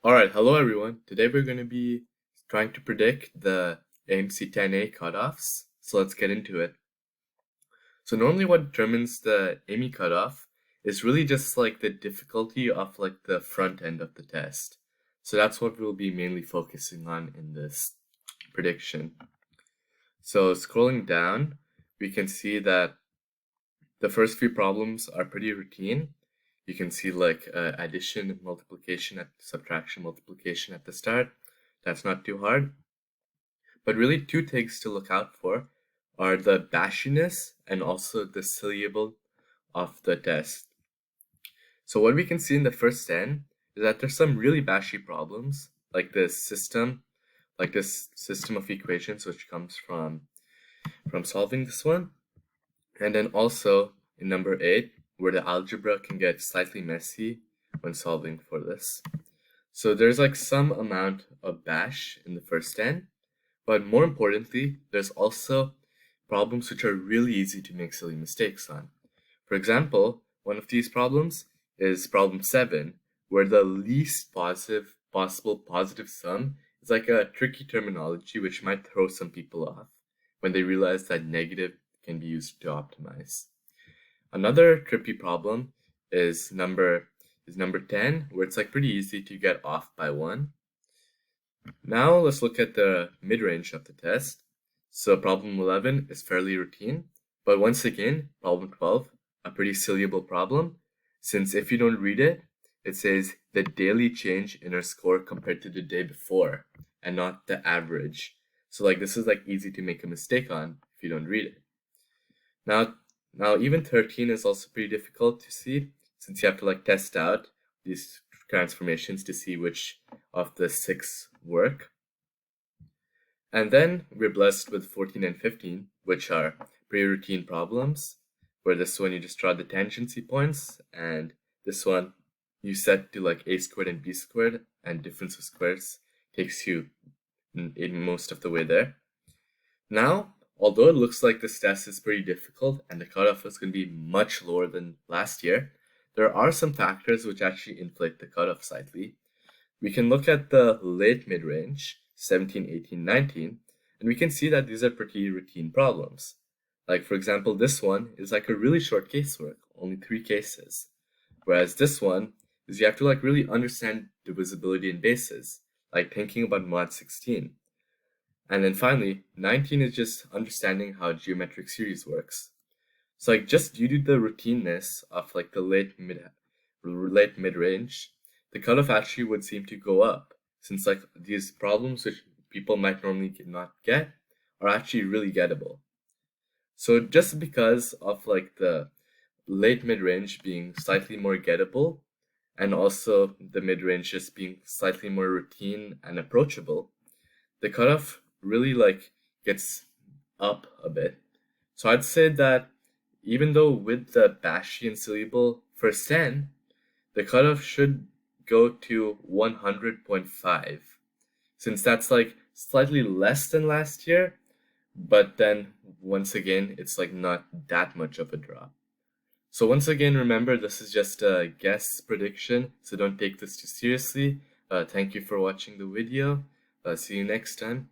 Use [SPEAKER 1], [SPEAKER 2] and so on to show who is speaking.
[SPEAKER 1] Alright, hello everyone. Today we're going to be trying to predict the AMC 10A cutoffs. So let's get into it. So normally what determines the AME cutoff is really just like the difficulty of like the front end of the test. So that's what we'll be mainly focusing on in this prediction. So scrolling down, we can see that the first few problems are pretty routine. You can see like addition, multiplication, subtraction, multiplication at the start. That's not too hard. But really two things to look out for are the bashiness and also the syllable of the test. So what we can see in the first 10 is that there's some really bashy problems like this system of equations which comes from solving this one. And then also in number 8, where the algebra can get slightly messy when solving for this. So there's like some amount of bash in the first 10, but more importantly, there's also problems which are really easy to make silly mistakes on. For example, one of these problems is problem 7, where the least possible positive sum is like a tricky terminology which might throw some people off when they realize that negative can be used to optimize. Another trippy problem is number 10, where it's like pretty easy to get off by 1. Now let's look at the mid-range of the test. So problem 11 is fairly routine, but once again, problem 12, a pretty sillyable problem, since if you don't read it, it says the daily change in our score compared to the day before, and not the average. So like this is like easy to make a mistake on if you don't read it. Now even 13 is also pretty difficult to see, since you have to like test out these transformations to see which of the 6 work. And then we're blessed with 14 and 15, which are pretty routine problems, where this one you just draw the tangency points, and this one you set to like a squared and b squared, and difference of squares takes you in most of the way there. Now, although it looks like this test is pretty difficult and the cutoff is going to be much lower than last year, there are some factors which actually inflate the cutoff slightly. We can look at the late mid-range, 17, 18, 19, and we can see that these are pretty routine problems. Like for example, this one is like a really short casework, only 3 cases. Whereas this one is you have to like really understand divisibility in bases, like thinking about mod 16. And then finally, 19 is just understanding how geometric series works. So like just due to the routineness of like the late mid-range, the cutoff actually would seem to go up, since like these problems which people might normally not get are actually really gettable. So just because of like the late mid-range being slightly more gettable, and also the mid-range just being slightly more routine and approachable, the cutoff really like gets up a bit. So I'd say that even though with the bashy and syllable first 10, the cutoff should go to 100.5, since that's like slightly less than last year, but then once again, it's like not that much of a drop. So once again, remember this is just a guess prediction, so don't take this too seriously. Thank you for watching the video. See you next time.